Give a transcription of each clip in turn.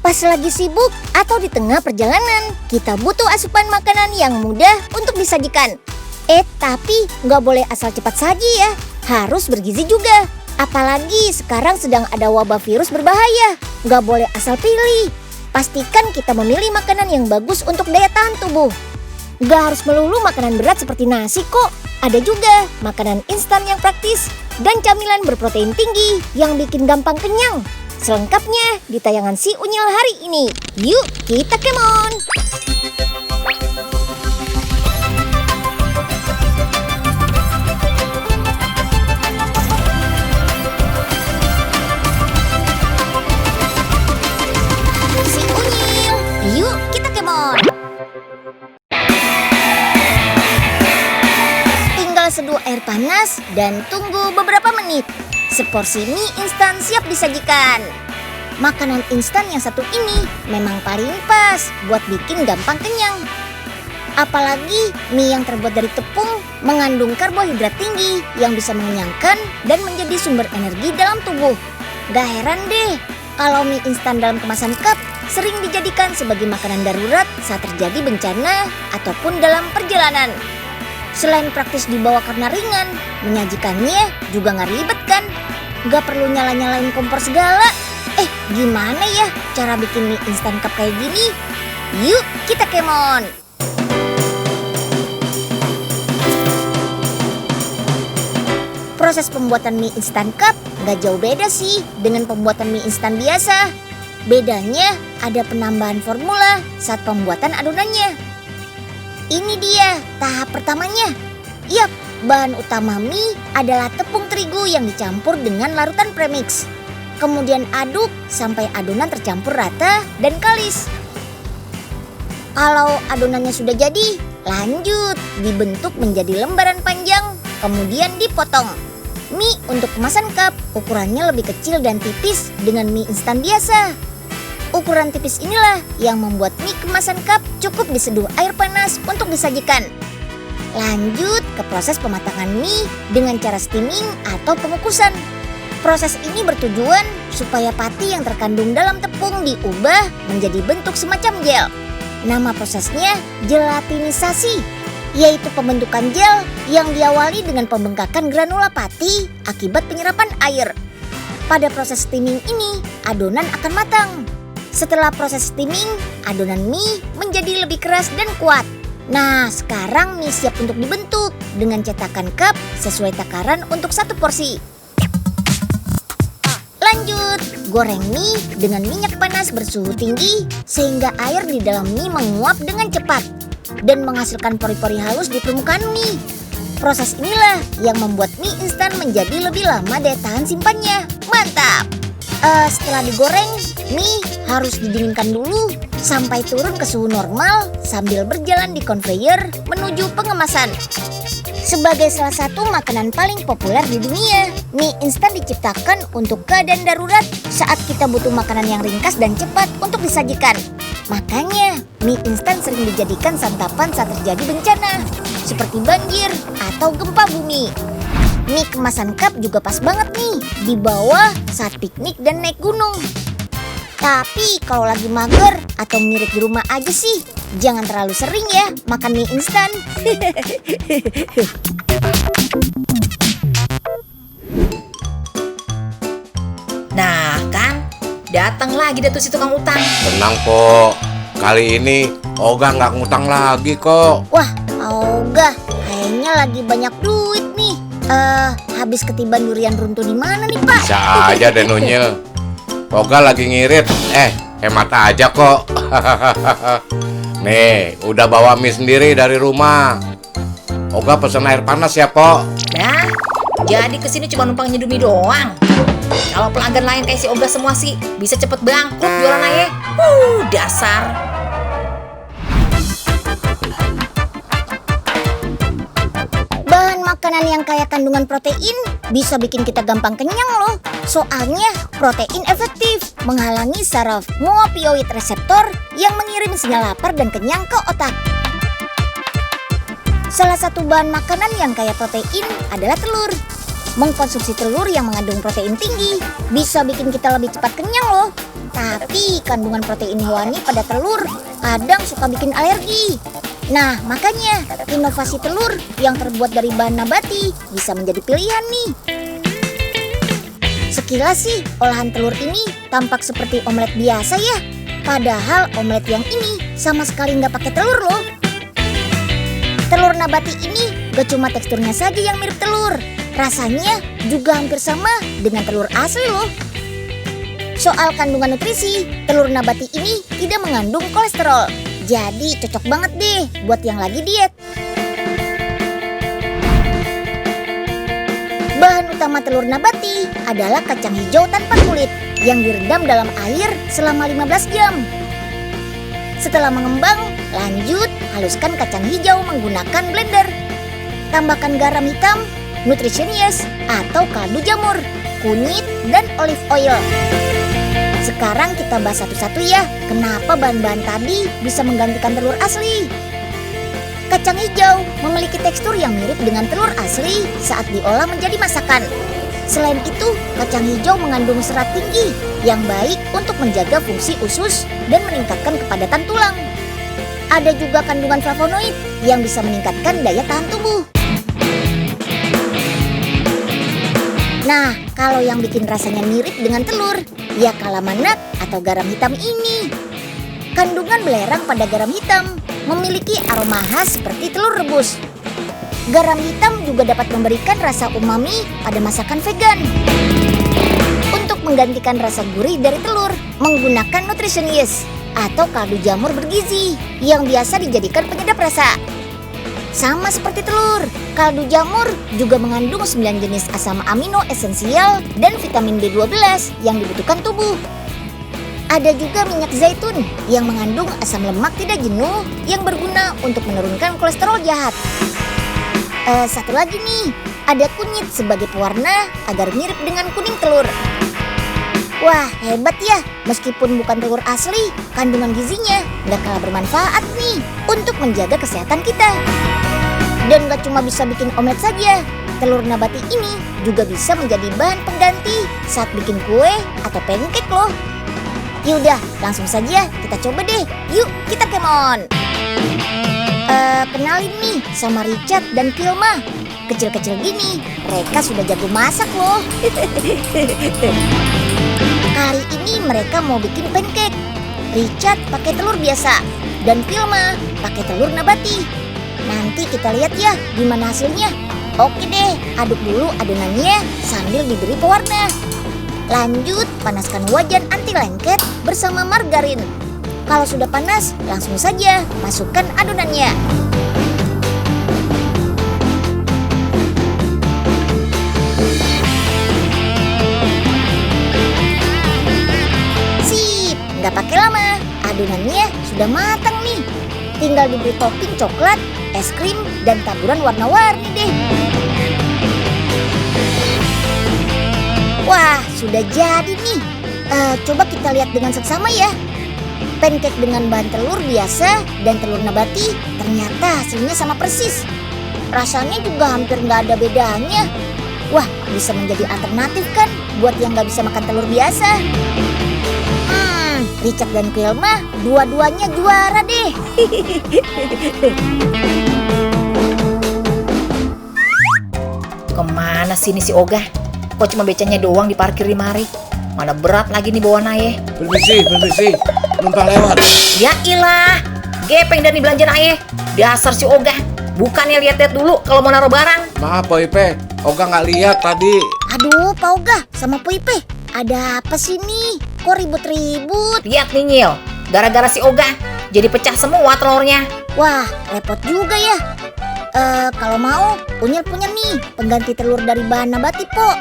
Pas lagi sibuk atau di tengah perjalanan, kita butuh asupan makanan yang mudah untuk disajikan. Tapi nggak boleh asal cepat saji ya, harus bergizi juga. Apalagi sekarang sedang ada wabah virus berbahaya, nggak boleh asal pilih. Pastikan kita memilih makanan yang bagus untuk daya tahan tubuh. Nggak harus melulu makanan berat seperti nasi kok. Ada juga makanan instan yang praktis dan camilan berprotein tinggi yang bikin gampang kenyang. Selengkapnya di tayangan Si Unyil hari ini. Yuk kita kemon! Si Unyil, yuk kita kemon! Tinggal seduh air panas dan tunggu beberapa menit. Seporsi mie instan siap disajikan. Makanan instan yang satu ini memang paling pas buat bikin gampang kenyang. Apalagi mie yang terbuat dari tepung mengandung karbohidrat tinggi yang bisa mengenyangkan dan menjadi sumber energi dalam tubuh. Gak heran deh kalau mie instan dalam kemasan cup sering dijadikan sebagai makanan darurat saat terjadi bencana ataupun dalam perjalanan. Selain praktis dibawa karena ringan, menyajikannya juga nggak ribet kan? Nggak perlu nyala-nyalain kompor segala. Gimana ya cara bikin mie instan cup kayak gini? Yuk kita kemon! Proses pembuatan mie instan cup nggak jauh beda sih dengan pembuatan mie instan biasa. Bedanya ada penambahan formula saat pembuatan adonannya. Ini dia tahap pertamanya. Yap, bahan utama mie adalah tepung terigu yang dicampur dengan larutan premix. Kemudian aduk sampai adonan tercampur rata dan kalis. Kalau adonannya sudah jadi, lanjut dibentuk menjadi lembaran panjang, kemudian dipotong. Mie untuk kemasan cup ukurannya lebih kecil dan tipis dengan mie instan biasa. Ukuran tipis inilah yang membuat mie kemasan cup cukup diseduh air panas untuk disajikan. Lanjut ke proses pematangan mie dengan cara steaming atau pengukusan. Proses ini bertujuan supaya pati yang terkandung dalam tepung diubah menjadi bentuk semacam gel. Nama prosesnya gelatinisasi, yaitu pembentukan gel yang diawali dengan pembengkakan granula pati akibat penyerapan air. Pada proses steaming ini, adonan akan matang. Setelah proses steaming, adonan mie menjadi lebih keras dan kuat. Nah, sekarang mie siap untuk dibentuk dengan cetakan cup sesuai takaran untuk satu porsi. Lanjut, goreng mie dengan minyak panas bersuhu tinggi sehingga air di dalam mie menguap dengan cepat dan menghasilkan pori-pori halus di permukaan mie. Proses inilah yang membuat mie instan menjadi lebih lama daya tahan simpannya. Mantap! Setelah digoreng, mie harus didinginkan dulu sampai turun ke suhu normal sambil berjalan di conveyor menuju pengemasan. Sebagai salah satu makanan paling populer di dunia, mie instan diciptakan untuk keadaan darurat saat kita butuh makanan yang ringkas dan cepat untuk disajikan. Makanya, mie instan sering dijadikan santapan saat terjadi bencana, seperti banjir atau gempa bumi. Mie kemasan cup juga pas banget nih dibawa saat piknik dan naik gunung. Tapi kalau lagi mager atau ngirit di rumah aja sih, jangan terlalu sering ya makan mie instan. Nah kan, datang lagi deh tuh si tukang utang. Tenang kok, kali ini Oga nggak ngutang lagi kok. Wah, Oga kayaknya lagi banyak duit nih. Habis ketiban durian runtuh di mana nih Pak? Bisa aja deh Unyil. Oga lagi ngirit, hemat aja kok. Nih, udah bawa mie sendiri dari rumah. Oga pesen air panas ya, Pok. Nah, jadi kesini cuma numpang nyeduh mie doang. Kalau pelanggan lain kayak si Oga semua sih bisa cepet bangkrut jualan aja. Dasar. Bahan makanan yang kaya kandungan protein bisa bikin kita gampang kenyang loh. Soalnya protein efektif menghalangi saraf muopioid reseptor yang mengirim sinyal lapar dan kenyang ke otak. Salah satu bahan makanan yang kaya protein adalah telur. mengkonsumsi telur yang mengandung protein tinggi bisa bikin kita lebih cepat kenyang loh. Tapi kandungan protein hewani pada telur kadang suka bikin alergi. Nah, makanya inovasi telur yang terbuat dari bahan nabati bisa menjadi pilihan nih. Sekilas sih, olahan telur ini tampak seperti omelet biasa ya. Padahal omelet yang ini sama sekali nggak pakai telur loh. Telur nabati ini gak cuma teksturnya saja yang mirip telur, rasanya juga hampir sama dengan telur asli loh. Soal kandungan nutrisi, telur nabati ini tidak mengandung kolesterol. Jadi cocok banget deh buat yang lagi diet. Bahan utama telur nabati adalah kacang hijau tanpa kulit yang direndam dalam air selama 15 jam. Setelah mengembang, lanjut haluskan kacang hijau menggunakan blender. Tambahkan garam hitam, nutritious atau kaldu jamur, kunyit, dan olive oil. Sekarang kita bahas satu-satu ya, kenapa bahan-bahan tadi bisa menggantikan telur asli. Kacang hijau memiliki tekstur yang mirip dengan telur asli saat diolah menjadi masakan. Selain itu, kacang hijau mengandung serat tinggi yang baik untuk menjaga fungsi usus dan meningkatkan kepadatan tulang. Ada juga kandungan flavonoid yang bisa meningkatkan daya tahan tubuh. Nah, kalau yang bikin rasanya mirip dengan telur, ya kalamanat atau garam hitam ini. Kandungan belerang pada garam hitam memiliki aroma khas seperti telur rebus. Garam hitam juga dapat memberikan rasa umami pada masakan vegan. Untuk menggantikan rasa gurih dari telur, menggunakan nutritious atau kaldu jamur bergizi yang biasa dijadikan penyedap rasa. Sama seperti telur, kaldu jamur juga mengandung 9 jenis asam amino esensial dan vitamin B12 yang dibutuhkan tubuh. Ada juga minyak zaitun yang mengandung asam lemak tidak jenuh yang berguna untuk menurunkan kolesterol jahat. Satu lagi nih, ada kunyit sebagai pewarna agar mirip dengan kuning telur. Wah, hebat ya, meskipun bukan telur asli, kandungan gizinya nggak kalah bermanfaat nih untuk menjaga kesehatan kita. Dan gak cuma bisa bikin omelet saja, telur nabati ini juga bisa menjadi bahan pengganti saat bikin kue atau pancake loh. Yaudah, langsung saja kita coba deh. Yuk, kita kemon. Kenalin nih sama Richard dan Vilma. Kecil-kecil gini, mereka sudah jago masak loh. Kali ini mereka mau bikin pancake. Richard pakai telur biasa dan Vilma pakai telur nabati. Nanti kita lihat ya gimana hasilnya. Oke deh, aduk dulu adonannya sambil diberi pewarna. Lanjut, panaskan wajan anti lengket bersama margarin. Kalau sudah panas, langsung saja masukkan adonannya. Sip, nggak pakai lama. Adonannya sudah matang nih. Tinggal diberi topping coklat, es krim, dan taburan warna-warni deh. Wah, sudah jadi nih. Coba kita lihat dengan seksama ya. Pancake dengan bahan telur biasa dan telur nabati ternyata hasilnya sama persis. Rasanya juga hampir nggak ada bedanya. Wah, bisa menjadi alternatif kan buat yang nggak bisa makan telur biasa. Richard dan Vilma dua-duanya juara deh. Kemana sih ini si Oga? Kok cuma becanya doang diparkir di mari? Mana berat lagi nih bawa Naye. Permisi, numpang lewat. Ya ilah, gepeng dan belanjaan Aye. Dasar si Oga, bukannya lihat-lihat dulu kalau mau naruh barang. Maaf Po Ipe, Oga nggak lihat tadi. Aduh, Pak Oga sama Po Ipe, ada apa sih nih? Kok ribut-ribut? Lihat nih Nyil, gara-gara si Oga jadi pecah semua telurnya. Wah, repot juga ya. Kalau mau, punya nih pengganti telur dari bahan nabati, Po.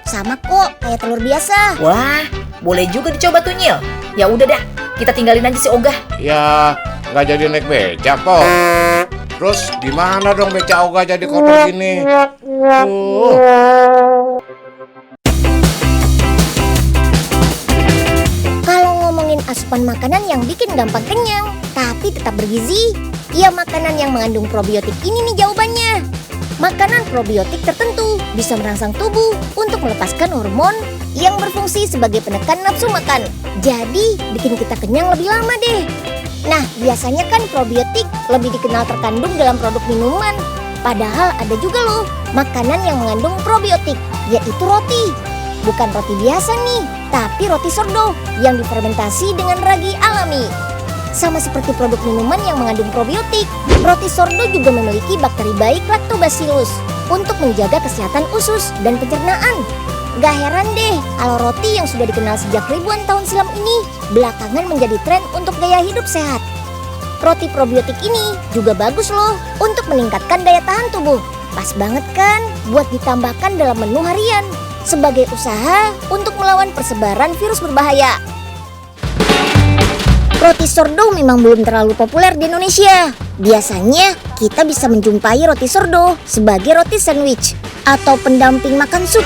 Sama kok kayak telur biasa. Wah, boleh juga dicoba tuh Nyil. Ya udah dah, kita tinggalin aja si Oga. Ya, nggak jadi naik beca Po. Terus gimana dong beca Oga jadi kotor gini? Kalau ngomongin asupan makanan yang bikin gampang kenyang, tapi tetap bergizi, ya makanan yang mengandung probiotik ini nih jawabannya. Makanan probiotik tertentu bisa merangsang tubuh untuk melepaskan hormon yang berfungsi sebagai penekan nafsu makan. Jadi, bikin kita kenyang lebih lama deh. Nah, biasanya kan probiotik lebih dikenal terkandung dalam produk minuman. Padahal ada juga loh makanan yang mengandung probiotik, yaitu roti. Bukan roti biasa nih, tapi roti sourdough yang difermentasi dengan ragi alami. Sama seperti produk minuman yang mengandung probiotik, roti sourdough juga memiliki bakteri baik Lactobacillus untuk menjaga kesehatan usus dan pencernaan. Gak heran deh kalau roti yang sudah dikenal sejak ribuan tahun silam ini belakangan menjadi tren untuk gaya hidup sehat. Roti probiotik ini juga bagus loh untuk meningkatkan daya tahan tubuh. Pas banget kan buat ditambahkan dalam menu harian sebagai usaha untuk melawan persebaran virus berbahaya. Roti sourdough memang belum terlalu populer di Indonesia. Biasanya kita bisa menjumpai roti sourdough sebagai roti sandwich atau pendamping makan sup.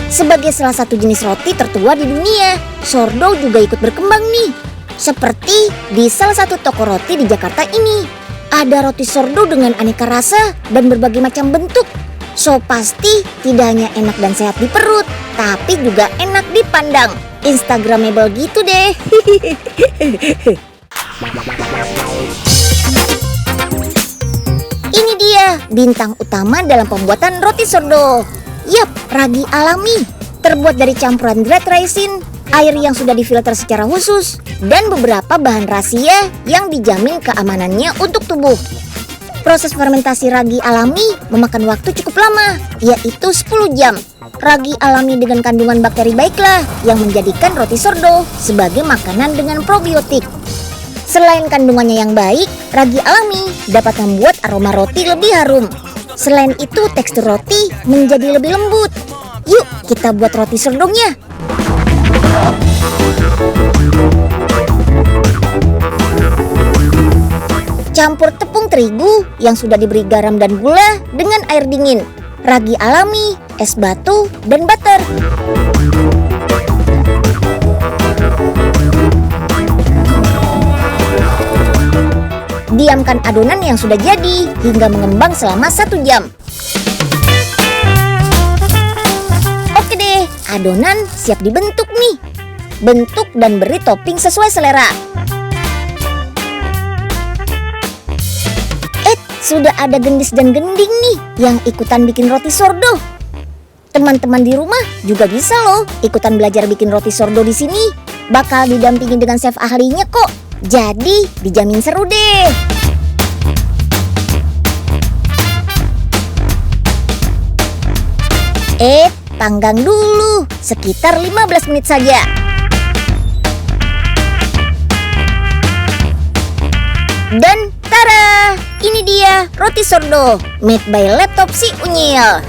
Sebagai salah satu jenis roti tertua di dunia, sourdough juga ikut berkembang nih. Seperti di salah satu toko roti di Jakarta ini. Ada roti sourdough dengan aneka rasa dan berbagai macam bentuk. So pasti tidak hanya enak dan sehat di perut, tapi juga enak dipandang. Instagramable gitu deh. Ini dia bintang utama dalam pembuatan roti sourdough. Yap, ragi alami. Terbuat dari campuran dried raisin, air yang sudah difilter secara khusus, dan beberapa bahan rahasia yang dijamin keamanannya untuk tubuh. Proses fermentasi ragi alami memakan waktu cukup lama, yaitu 10 jam. Ragi alami dengan kandungan bakteri baiklah yang menjadikan roti sourdough sebagai makanan dengan probiotik. Selain kandungannya yang baik, ragi alami dapat membuat aroma roti lebih harum. Selain itu, tekstur roti menjadi lebih lembut. Yuk, kita buat roti sourdoughnya. Campur tepung terigu yang sudah diberi garam dan gula dengan air dingin, ragi alami, es batu, dan butter. Diamkan adonan yang sudah jadi hingga mengembang selama 1 jam. Oke deh, adonan siap dibentuk nih. Bentuk dan beri topping sesuai selera. Sudah ada gendis dan gending nih yang ikutan bikin roti sourdough. Teman-teman di rumah juga bisa loh ikutan belajar bikin roti sourdough di sini. Bakal didampingi dengan chef ahlinya kok. Jadi dijamin seru deh. Panggang dulu sekitar 15 menit saja. Dan tara, ini dia roti sourdough made by laptop si Unyil.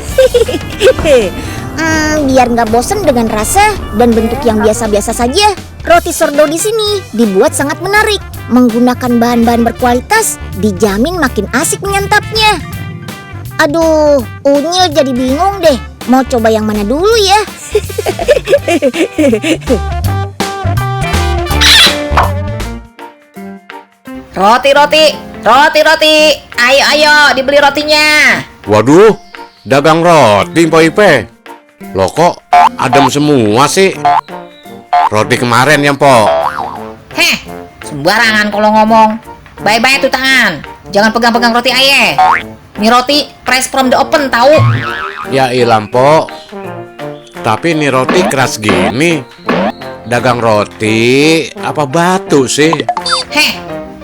Biar nggak bosen dengan rasa dan bentuk yang biasa-biasa saja, roti sourdough di sini dibuat sangat menarik. Menggunakan bahan-bahan berkualitas, dijamin makin asik menyantapnya. Aduh, Unyil jadi bingung deh, mau coba yang mana dulu ya? Roti. Ayo, dibeli rotinya. Waduh, dagang roti Mpok Ipe. Loh kok adem semua sih? Roti kemarin ya Mpok. Heh, sembarangan kalau ngomong. Bye-bye tuh tangan. Jangan pegang-pegang roti aye. Ini roti fresh from the oven tahu. Ya ilah Mpok. Tapi ini roti keras gini. Dagang roti apa batu sih? Heh,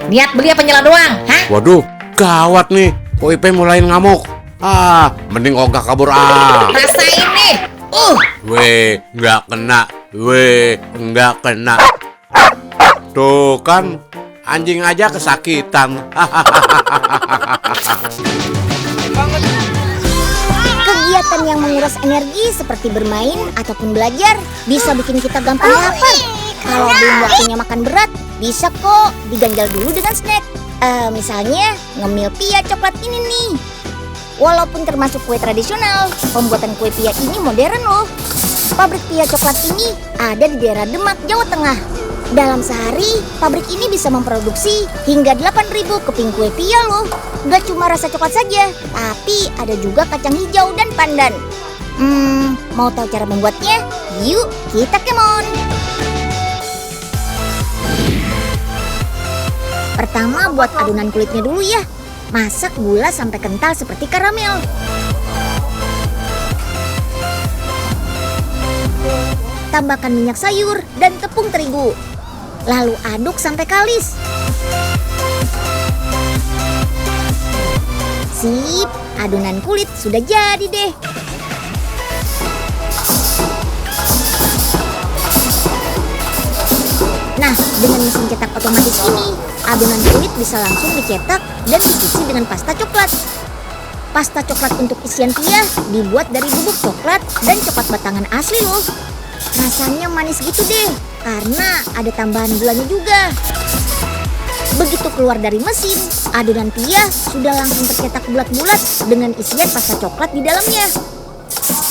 niat beli apa nyela doang? Hah? Waduh, gawat nih. Mpok Ipe mulai ngamuk. Mending ogah kabur Rasain nih. Weh, nggak kena. Tuh kan, anjing aja kesakitan. Kegiatan yang menguras energi seperti bermain ataupun belajar bisa bikin kita gampang lapar. Kalau belum waktunya makan berat, bisa kok diganjal dulu dengan snack. Misalnya ngemil pia coklat ini nih. Walaupun termasuk kue tradisional, pembuatan kue pia ini modern loh. Pabrik pia coklat ini ada di daerah Demak, Jawa Tengah. Dalam sehari, pabrik ini bisa memproduksi hingga 8.000 keping kue pia loh. Gak cuma rasa coklat saja, tapi ada juga kacang hijau dan pandan. Mau tahu cara membuatnya? Yuk, kita kemon! Pertama, buat adonan kulitnya dulu ya. Masak gula sampai kental seperti karamel. Tambahkan minyak sayur dan tepung terigu. Lalu aduk sampai kalis. Sip, adonan kulit sudah jadi deh. Nah, dengan mesin cetak otomatis ini, adonan kulit bisa langsung dicetak dan diisi dengan pasta coklat. Pasta coklat untuk isian pia dibuat dari bubuk coklat dan coklat batangan asli loh. Rasanya manis gitu deh, karena ada tambahan gulanya juga. Begitu keluar dari mesin, adonan pia sudah langsung tercetak bulat-bulat dengan isian pasta coklat di dalamnya.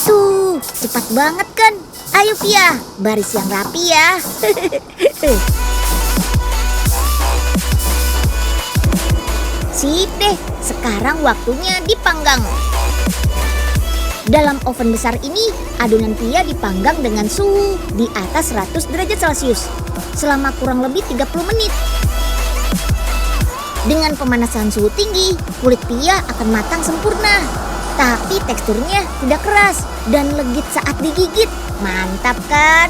Tuh, cepat banget kan? Ayo pia, baris yang rapi ya. Sip deh, sekarang waktunya dipanggang. Dalam oven besar ini, adonan pia dipanggang dengan suhu di atas 100 derajat Celcius selama kurang lebih 30 menit. Dengan pemanasan suhu tinggi, kulit pia akan matang sempurna. Tapi teksturnya tidak keras dan legit saat digigit. Mantap kan?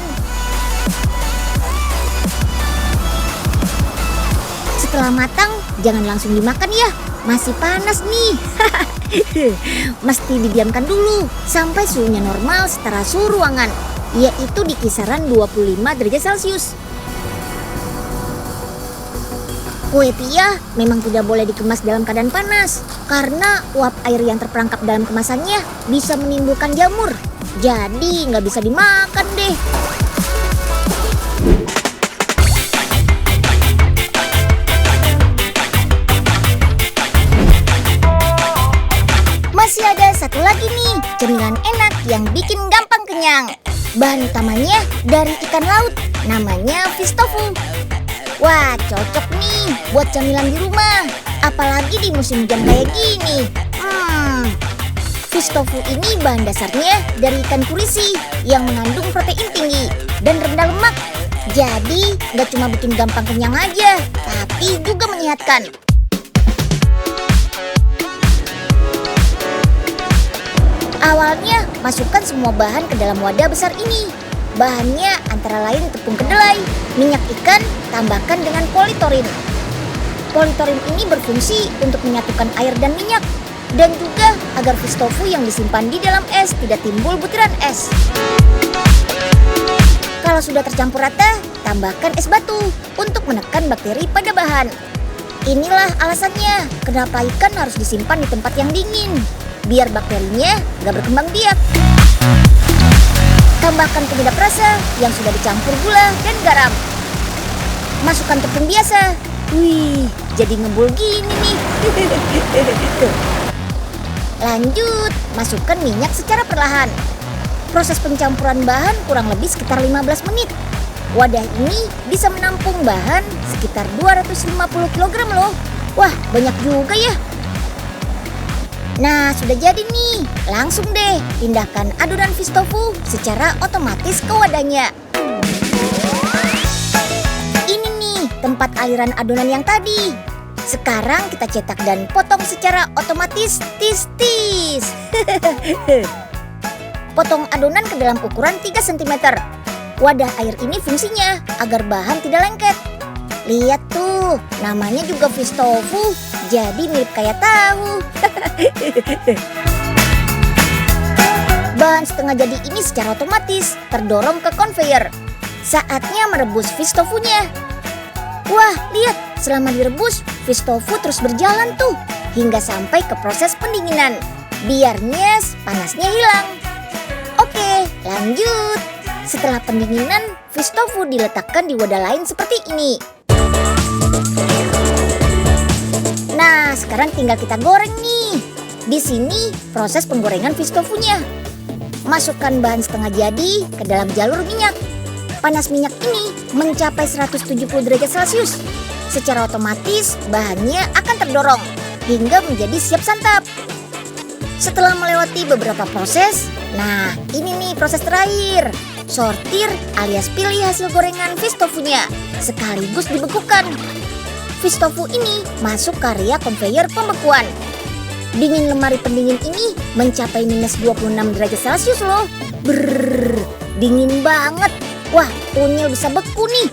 Setelah matang, jangan langsung dimakan ya. Masih panas nih. Mesti didiamkan dulu sampai suhunya normal setara suhu ruangan, yaitu di kisaran 25 derajat Celcius. Kue pia memang tidak boleh dikemas dalam keadaan panas, karena uap air yang terperangkap dalam kemasannya bisa menimbulkan jamur. Jadi nggak bisa dimakan deh. Masih ada satu lagi nih, cemilan enak yang bikin gampang kenyang. Bahan utamanya dari ikan laut, namanya fish tofu. Wah, cocok nih buat camilan di rumah, apalagi di musim hujan kayak gini. Fish tofu ini bahan dasarnya dari ikan kurisi yang mengandung protein tinggi dan rendah lemak. Jadi, nggak cuma bikin gampang kenyang aja, tapi juga menyehatkan. Awalnya, masukkan semua bahan ke dalam wadah besar ini. Bahannya antara lain tepung kedelai, minyak ikan, tambahkan dengan politorin. Politorin ini berfungsi untuk menyatukan air dan minyak, dan juga agar fish tofu yang disimpan di dalam es tidak timbul butiran es. Kalau sudah tercampur rata, tambahkan es batu untuk menekan bakteri pada bahan. Inilah alasannya kenapa ikan harus disimpan di tempat yang dingin, biar bakterinya gak berkembang biak. Tambahkan penyedap rasa yang sudah dicampur gula dan garam. Masukkan tepung biasa. Wih, jadi ngebul gini nih. Lanjut, masukkan minyak secara perlahan. Proses pencampuran bahan kurang lebih sekitar 15 menit. Wadah ini bisa menampung bahan sekitar 250 kg loh. Wah, banyak juga ya. Nah, sudah jadi nih. Langsung deh pindahkan adonan fish tofu secara otomatis ke wadahnya. Ini nih tempat aliran adonan yang tadi. Sekarang kita cetak dan potong secara otomatis tis-tis. Potong adonan ke dalam ukuran 3 cm. Wadah air ini fungsinya agar bahan tidak lengket. Lihat tuh, namanya juga fish tofu, jadi mirip kayak tahu. Bahan setengah jadi ini secara otomatis terdorong ke conveyor. Saatnya merebus fish tofunya. Wah, lihat, selama direbus, fish tofu terus berjalan tuh hingga sampai ke proses pendinginan. Biar nyes, panasnya hilang. Oke, lanjut. Setelah pendinginan, fish tofu diletakkan di wadah lain seperti ini. Nah, sekarang tinggal kita goreng nih. Di sini proses penggorengan fish tofunya. Masukkan bahan setengah jadi ke dalam jalur minyak. Panas minyak ini mencapai 170 derajat Celcius. Secara otomatis bahannya akan terdorong hingga menjadi siap santap. Setelah melewati beberapa proses, nah ini nih proses terakhir. Sortir alias pilih hasil gorengan fish tofunya, sekaligus dibekukan. Fish tofu ini masuk ke area conveyor pembekuan. Dingin lemari pendingin ini mencapai minus 26 derajat Celcius loh. Brrrr, dingin banget. Wah, unyil bisa beku nih.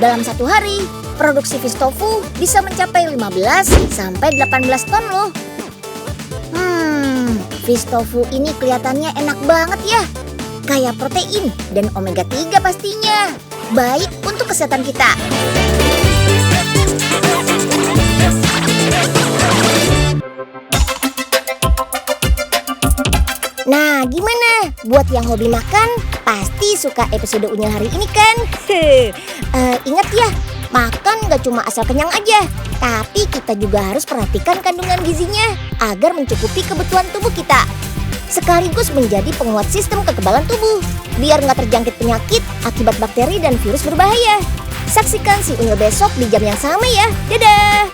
Dalam satu hari, produksi fish tofu bisa mencapai 15 sampai 18 ton loh. Fish tofu ini kelihatannya enak banget ya. Kaya protein dan omega 3 pastinya. Baik untuk kesehatan kita. Nah, gimana? Buat yang hobi makan, pasti suka episode Unyil hari ini kan? Ingat ya, makan gak cuma asal kenyang aja, tapi kita juga harus perhatikan kandungan gizinya agar mencukupi kebutuhan tubuh kita. Sekaligus menjadi penguat sistem kekebalan tubuh, biar gak terjangkit penyakit akibat bakteri dan virus berbahaya. Saksikan si Unyil besok di jam yang sama ya. Dadah!